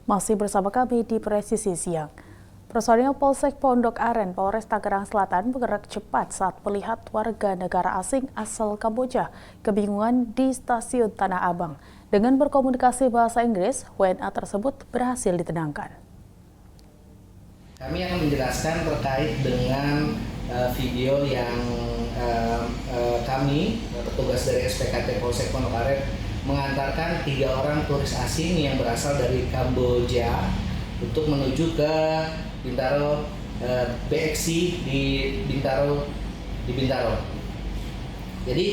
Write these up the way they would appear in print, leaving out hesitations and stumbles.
Masih bersama kami di Presisi Siang. Personil Polsek Pondok Aren, Polres Tangerang Selatan bergerak cepat saat melihat warga negara asing asal Kamboja kebingungan di stasiun Tanah Abang. Dengan berkomunikasi bahasa Inggris, WNA tersebut berhasil ditenangkan. Kami akan menjelaskan terkait dengan video yang kami, petugas dari SPKT Polsek Pondok Aren, mengantarkan 3 orang turis asing yang berasal dari Kamboja untuk menuju ke Bintaro, BXC di Bintaro. Jadi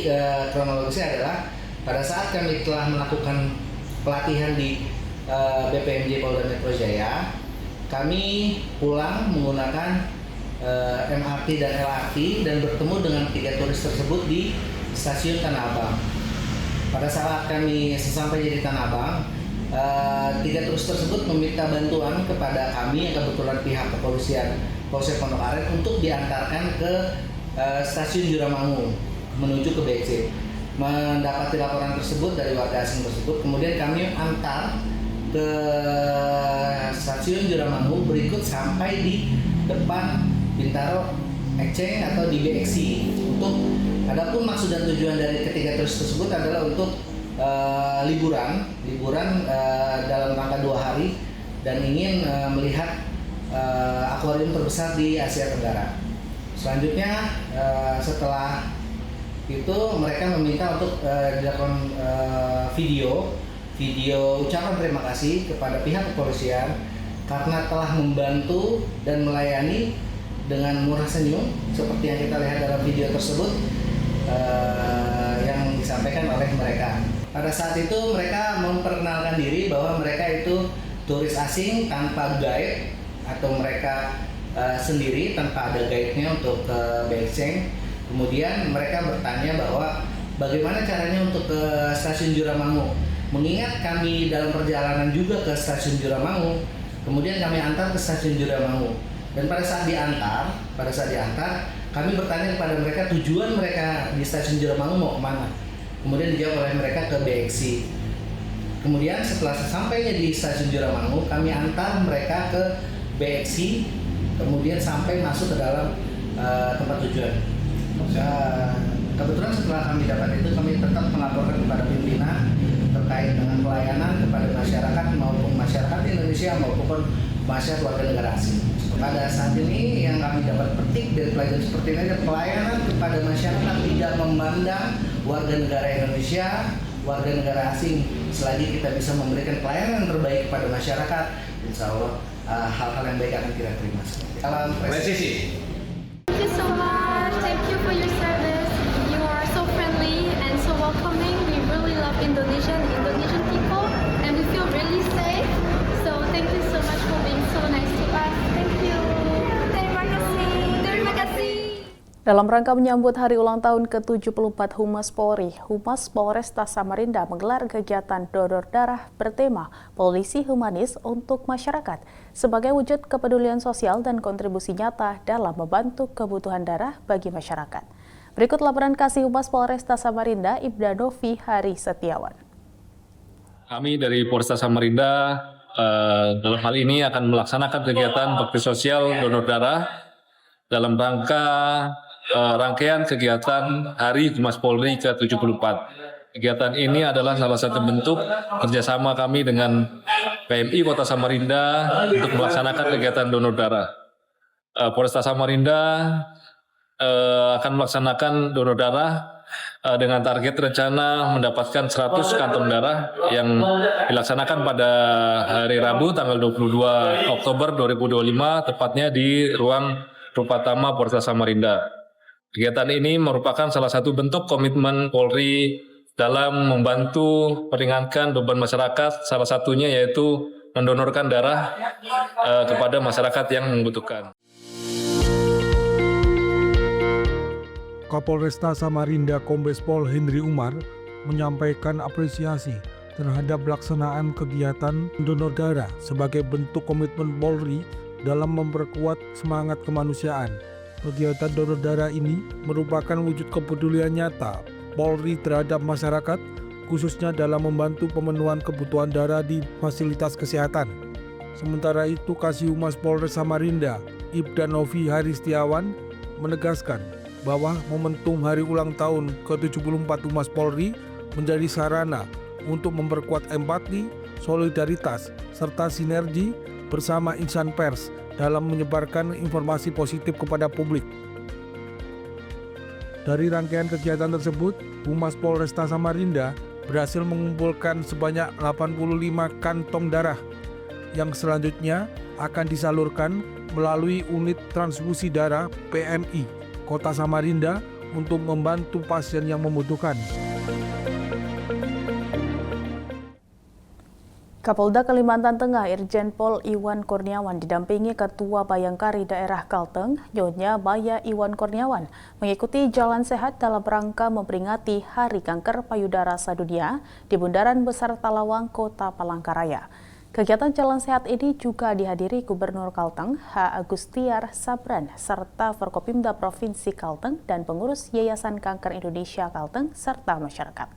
kronologisnya adalah pada saat kami telah melakukan pelatihan di BPMJ Polda Metro Jaya, kami pulang menggunakan MRT dan LRT dan bertemu dengan 3 turis tersebut di stasiun Tanah Abang. Pada saat kami sesampainya di Tanah Abang, 3 turis tersebut meminta bantuan kepada kami yang kebetulan pihak kepolisian Polsek Pondok Aren untuk diantarkan ke stasiun Juramangu menuju ke BXC. Mendapati laporan tersebut dari warga asing tersebut, kemudian kami antar ke stasiun Juramangu berikut sampai di depan Bintaro Ekceng atau di BXC. Adapun maksud dan tujuan dari ketiga turis tersebut adalah untuk liburan dalam rangka 2 hari dan ingin melihat akuarium terbesar di Asia Tenggara. Selanjutnya setelah itu mereka meminta untuk dilakukan video ucapan terima kasih kepada pihak kepolisian karena telah membantu dan melayani dengan murah senyum seperti yang kita lihat dalam video tersebut yang disampaikan oleh mereka. Pada saat itu mereka memperkenalkan diri bahwa mereka itu turis asing tanpa guide atau mereka sendiri tanpa ada guide-nya untuk ke BXC. Kemudian mereka bertanya bahwa bagaimana caranya untuk ke stasiun Juramangu. Mengingat kami dalam perjalanan juga ke stasiun Juramangu, kemudian kami antar ke stasiun Juramangu. Dan pada saat diantar, kami bertanya kepada mereka tujuan mereka di stasiun Juramangu mau kemana. Kemudian dijawab oleh mereka ke BXC. Kemudian setelah sesampainya di stasiun Juramangu, kami antar mereka ke BXC, kemudian sampai masuk ke dalam tempat tujuan. Kebetulan setelah kami dapat itu, kami tetap melaporkan kepada pimpinan terkait dengan pelayanan kepada masyarakat maupun masyarakat Indonesia maupun masyarakat warga negara asing. Pada saat ini yang kami dapat petik dari pelajaran seperti ini adalah pelayanan kepada masyarakat tidak memandang warga negara Indonesia, warga negara asing. Selagi kita bisa memberikan pelayanan terbaik kepada masyarakat, insya Allah hal-hal yang baik akan kita terima. Salam presisi. Thank you so much. Thank you for your service. You are so friendly and so welcoming. We really love Indonesia and Indonesian people, and we feel really safe. So thank you so much for being so nice to us. Thank you. Terima kasih. Terima kasih. Dalam rangka menyambut hari ulang tahun ke-74 Humas Polri, Humas Polresta Samarinda menggelar kegiatan donor darah bertema Polisi Humanis untuk Masyarakat sebagai wujud kepedulian sosial dan kontribusi nyata dalam membantu kebutuhan darah bagi masyarakat. Berikut laporan kasih Humas Polresta Samarinda, Ibda Novi Hari Setiawan. Kami dari Polresta Samarinda dalam hal ini akan melaksanakan kegiatan bakti sosial donor darah dalam rangka rangkaian kegiatan Hari Humas Polri ke-74. Kegiatan ini adalah salah satu bentuk kerjasama kami dengan PMI Kota Samarinda untuk melaksanakan kegiatan donor darah. Polresta Samarinda akan melaksanakan donor darah dengan target rencana mendapatkan 100 kantong darah yang dilaksanakan pada hari Rabu tanggal 22 Oktober 2025 tepatnya di ruang Rupatama Polresta Samarinda. Kegiatan ini merupakan salah satu bentuk komitmen Polri dalam membantu meringankan beban masyarakat, salah satunya yaitu mendonorkan darah kepada masyarakat yang membutuhkan. Kapolresta Samarinda Kombes Pol Henry Umar menyampaikan apresiasi terhadap pelaksanaan kegiatan donor darah sebagai bentuk komitmen Polri dalam memperkuat semangat kemanusiaan. Kegiatan donor darah ini merupakan wujud kepedulian nyata Polri terhadap masyarakat, khususnya dalam membantu pemenuhan kebutuhan darah di fasilitas kesehatan. Sementara itu, Kasih Humas Polres Samarinda, Ibda Novi Haristiawan, menegaskan bahwa momentum hari ulang tahun ke-74 Humas Polri menjadi sarana untuk memperkuat empati, solidaritas, serta sinergi bersama insan pers dalam menyebarkan informasi positif kepada publik. Dari rangkaian kegiatan tersebut, Humas Polresta Samarinda berhasil mengumpulkan sebanyak 85 kantong darah yang selanjutnya akan disalurkan melalui unit transfusi darah PMI Kota Samarinda untuk membantu pasien yang membutuhkan. Kapolda Kalimantan Tengah Irjen Pol Iwan Kurniawan didampingi Ketua Bayangkari Daerah Kalteng, Nyonya Maya Iwan Kurniawan, mengikuti jalan sehat dalam rangka memperingati Hari Kanker Payudara Sedunia di Bundaran Besar Talawang, Kota Palangkaraya. Kegiatan jalan sehat ini juga dihadiri Gubernur Kalteng, H. Agustiar Sabran, serta Forkopimda Provinsi Kalteng dan pengurus Yayasan Kanker Indonesia Kalteng, serta masyarakat.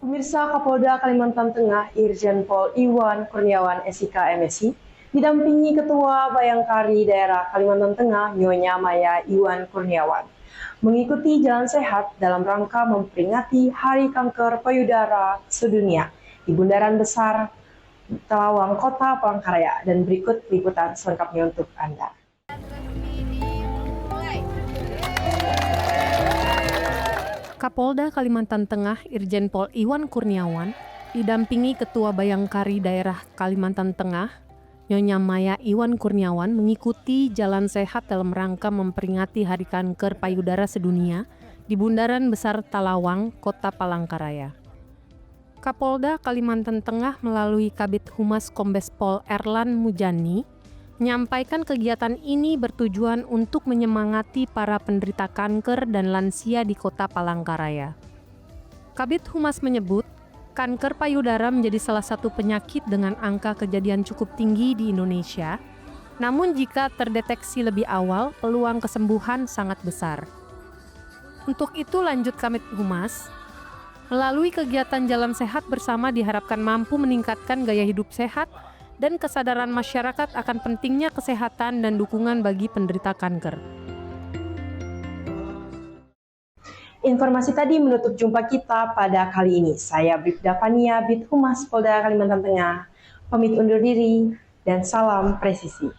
Pemirsa, Kapolda Kalimantan Tengah Irjen Pol Iwan Kurniawan SIK MSI didampingi Ketua Bayangkari Daerah Kalimantan Tengah Nyonya Maya Iwan Kurniawan mengikuti jalan sehat dalam rangka memperingati Hari Kanker Payudara Sedunia di Bundaran Besar Talawang, Kota Palangkaraya, dan berikut liputan selengkapnya untuk Anda. Kapolda Kalimantan Tengah Irjen Pol Iwan Kurniawan didampingi Ketua Bayangkari Daerah Kalimantan Tengah Nyonya Maya Iwan Kurniawan mengikuti jalan sehat dalam rangka memperingati Hari Kanker Payudara Sedunia di Bundaran Besar Talawang, Kota Palangkaraya. Kapolda Kalimantan Tengah melalui Kabid Humas Kombes Pol Erlan Mujani menyampaikan kegiatan ini bertujuan untuk menyemangati para penderita kanker dan lansia di Kota Palangkaraya. Kabid Humas menyebut, kanker payudara menjadi salah satu penyakit dengan angka kejadian cukup tinggi di Indonesia. Namun jika terdeteksi lebih awal, peluang kesembuhan sangat besar. Untuk itu lanjut Kabid Humas, melalui kegiatan jalan sehat bersama diharapkan mampu meningkatkan gaya hidup sehat dan kesadaran masyarakat akan pentingnya kesehatan dan dukungan bagi penderita kanker. Informasi tadi menutup jumpa kita pada kali ini. Saya Bribda Fania, Bid Humas Polda Kalimantan Tengah, pamit undur diri dan salam presisi.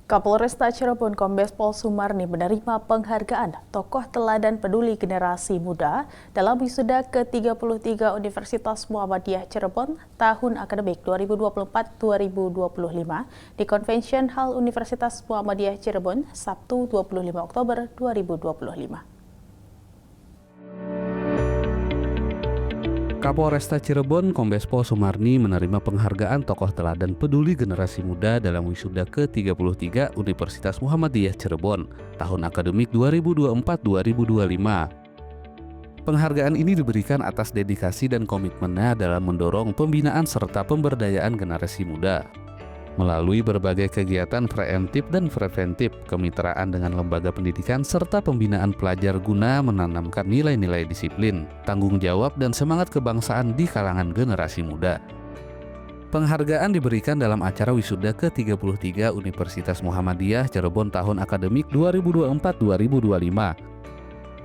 Kapolresta Cirebon Kombes Pol Sumarni menerima penghargaan Tokoh Teladan Peduli Generasi Muda dalam wisuda ke-33 Universitas Muhammadiyah Cirebon tahun akademik 2024-2025 di Convention Hall Universitas Muhammadiyah Cirebon Sabtu 25 Oktober 2025. Kapolresta Cirebon Kombes Pol Sumarni menerima penghargaan Tokoh Teladan Peduli Generasi Muda dalam wisuda ke-33 Universitas Muhammadiyah Cirebon tahun akademik 2024-2025. Penghargaan ini diberikan atas dedikasi dan komitmennya dalam mendorong pembinaan serta pemberdayaan generasi muda. Melalui berbagai kegiatan preemptif dan preventif, kemitraan dengan lembaga pendidikan, serta pembinaan pelajar guna menanamkan nilai-nilai disiplin, tanggung jawab, dan semangat kebangsaan di kalangan generasi muda. Penghargaan diberikan dalam acara wisuda ke-33 Universitas Muhammadiyah Cirebon tahun akademik 2024-2025.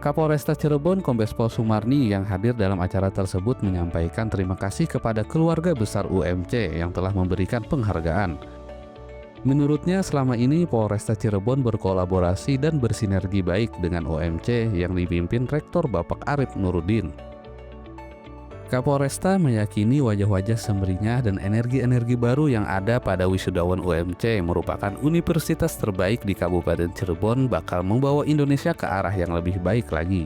Kapolresta Cirebon Kombes Pol Sumarni yang hadir dalam acara tersebut menyampaikan terima kasih kepada keluarga besar UMC yang telah memberikan penghargaan. Menurutnya selama ini Polresta Cirebon berkolaborasi dan bersinergi baik dengan UMC yang dipimpin Rektor Bapak Arif Nuruddin. Kapolresta meyakini wajah-wajah sumringah dan energi-energi baru yang ada pada wisudawan UMC merupakan universitas terbaik di Kabupaten Cirebon bakal membawa Indonesia ke arah yang lebih baik lagi.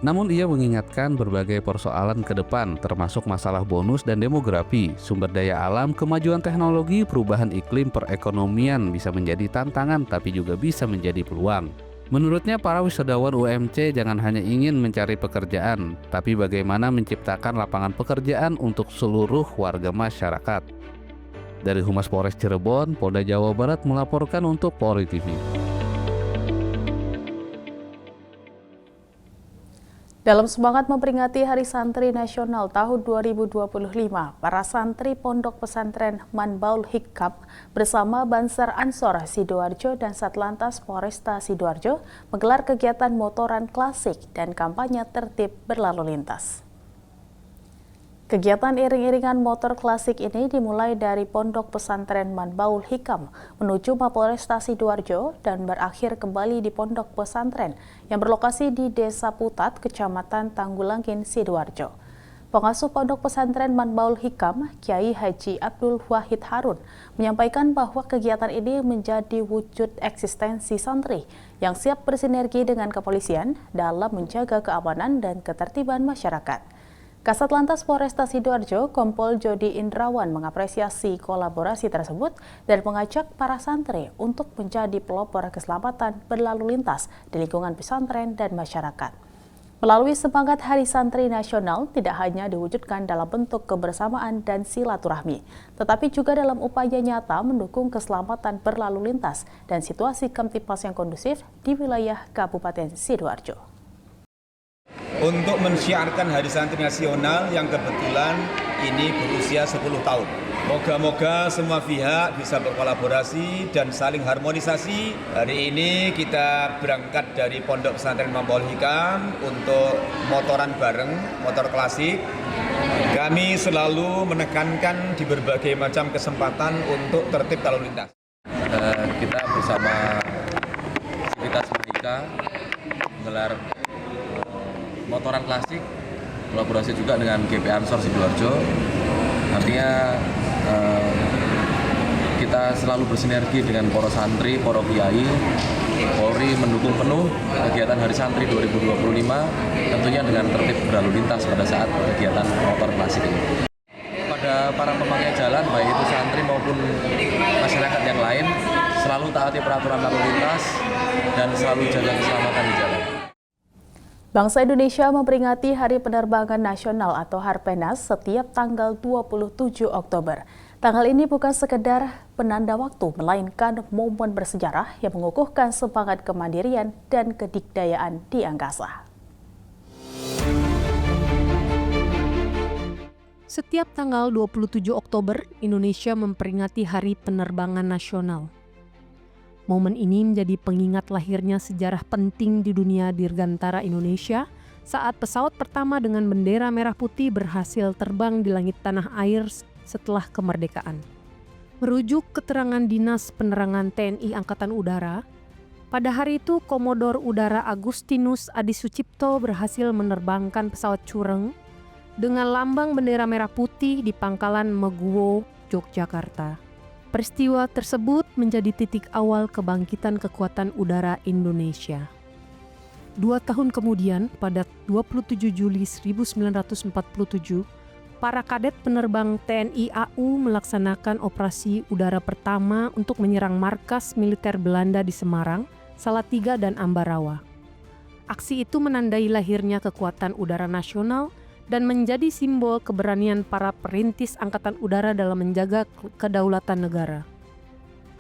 Namun ia mengingatkan berbagai persoalan ke depan termasuk masalah bonus dan demografi, sumber daya alam, kemajuan teknologi, perubahan iklim, perekonomian bisa menjadi tantangan tapi juga bisa menjadi peluang. Menurutnya para wisudawan UMC jangan hanya ingin mencari pekerjaan, tapi bagaimana menciptakan lapangan pekerjaan untuk seluruh warga masyarakat. Dari Humas Polres Cirebon, Polda Jawa Barat melaporkan untuk Polri TV. Dalam semangat memperingati Hari Santri Nasional tahun 2025, para santri Pondok Pesantren Manbaul Hikam bersama Bansar Ansor Sidoarjo dan Satlantas Polresta Sidoarjo menggelar kegiatan motoran klasik dan kampanye tertib berlalu lintas. Kegiatan iring-iringan motor klasik ini dimulai dari Pondok Pesantren Manbaul Hikam menuju Mapolresta Sidoarjo dan berakhir kembali di Pondok Pesantren yang berlokasi di Desa Putat, Kecamatan Tanggulangin, Sidoarjo. Pengasuh Pondok Pesantren Manbaul Hikam, Kiai Haji Abdul Wahid Harun, menyampaikan bahwa kegiatan ini menjadi wujud eksistensi santri yang siap bersinergi dengan kepolisian dalam menjaga keamanan dan ketertiban masyarakat. Kasat Lantas Polresta Sidoarjo, Kompol Jody Indrawan mengapresiasi kolaborasi tersebut dan mengajak para santri untuk menjadi pelopor keselamatan berlalu lintas di lingkungan pesantren dan masyarakat. Melalui semangat Hari Santri Nasional tidak hanya diwujudkan dalam bentuk kebersamaan dan silaturahmi, tetapi juga dalam upaya nyata mendukung keselamatan berlalu lintas dan situasi kamtipmas yang kondusif di wilayah Kabupaten Sidoarjo. Untuk mensyiarkan Hari Santri Nasional yang kebetulan ini berusia 10 tahun. Moga-moga semua pihak bisa berkolaborasi dan saling harmonisasi. Hari ini kita berangkat dari Pondok Pesantren Manbaul Hikam untuk motoran bareng, motor klasik. Kami selalu menekankan di berbagai macam kesempatan untuk tertib lalu lintas. Kita bersama Sivitas Merdeka menggelar motoran klasik, kolaborasi juga dengan GP Ansor Sidoarjo. Artinya kita selalu bersinergi dengan para santri, para kiai. Polri mendukung penuh kegiatan Hari Santri 2025, tentunya dengan tertib berlalu lintas pada saat kegiatan motor klasik ini. Pada para pemakai jalan, baik itu santri maupun masyarakat yang lain, selalu taati peraturan lalu lintas dan selalu jaga keselamatan di jalan. Bangsa Indonesia memperingati Hari Penerbangan Nasional atau Harpenas setiap tanggal 27 Oktober. Tanggal ini bukan sekedar penanda waktu, melainkan momen bersejarah yang mengukuhkan semangat kemandirian dan kedikdayaan di angkasa. Setiap tanggal 27 Oktober, Indonesia memperingati Hari Penerbangan Nasional. Momen ini menjadi pengingat lahirnya sejarah penting di dunia dirgantara Indonesia saat pesawat pertama dengan bendera merah putih berhasil terbang di langit tanah air setelah kemerdekaan. Merujuk keterangan Dinas Penerangan TNI Angkatan Udara, pada hari itu Komodor Udara Agustinus Adi Sucipto berhasil menerbangkan pesawat Cureng dengan lambang bendera merah putih di Pangkalan Meguwo, Yogyakarta. Peristiwa tersebut menjadi titik awal kebangkitan kekuatan udara Indonesia. 2 tahun kemudian, pada 27 Juli 1947, para kadet penerbang TNI AU melaksanakan operasi udara pertama untuk menyerang markas militer Belanda di Semarang, Salatiga, dan Ambarawa. Aksi itu menandai lahirnya kekuatan udara nasional dan menjadi simbol keberanian para perintis Angkatan Udara dalam menjaga kedaulatan negara.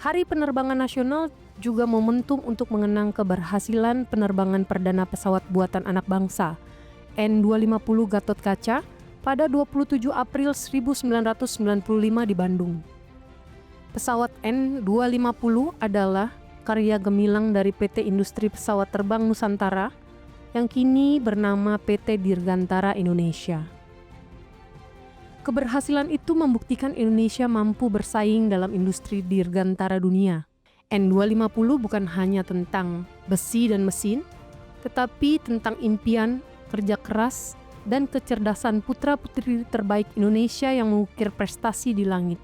Hari Penerbangan Nasional juga momentum untuk mengenang keberhasilan penerbangan perdana pesawat buatan anak bangsa, N250 Gatotkaca, pada 27 April 1995 di Bandung. Pesawat N250 adalah karya gemilang dari PT Industri Pesawat Terbang Nusantara, yang kini bernama PT Dirgantara Indonesia. Keberhasilan itu membuktikan Indonesia mampu bersaing dalam industri dirgantara dunia. N250 bukan hanya tentang besi dan mesin, tetapi tentang impian, kerja keras, dan kecerdasan putra-putri terbaik Indonesia yang mengukir prestasi di langit.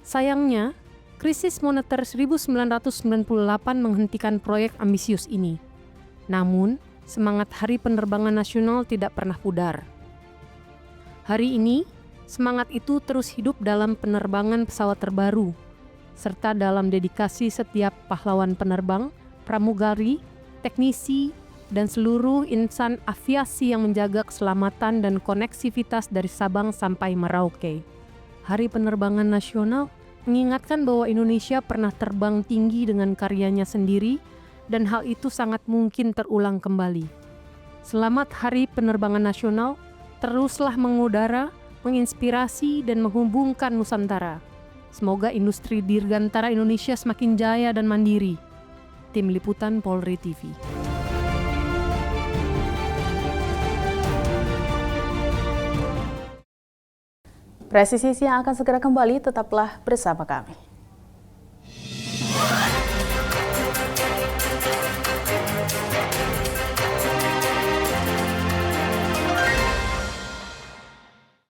Sayangnya, krisis moneter 1998 menghentikan proyek ambisius ini. Namun, semangat Hari Penerbangan Nasional tidak pernah pudar. Hari ini, semangat itu terus hidup dalam penerbangan pesawat terbaru, serta dalam dedikasi setiap pahlawan penerbang, pramugari, teknisi, dan seluruh insan aviasi yang menjaga keselamatan dan koneksivitas dari Sabang sampai Merauke. Hari Penerbangan Nasional mengingatkan bahwa Indonesia pernah terbang tinggi dengan karyanya sendiri, dan hal itu sangat mungkin terulang kembali. Selamat Hari Penerbangan Nasional, teruslah mengudara, menginspirasi dan menghubungkan Nusantara. Semoga industri dirgantara Indonesia semakin jaya dan mandiri. Tim Liputan Polri TV. Presisi Siang akan segera kembali, tetaplah bersama kami.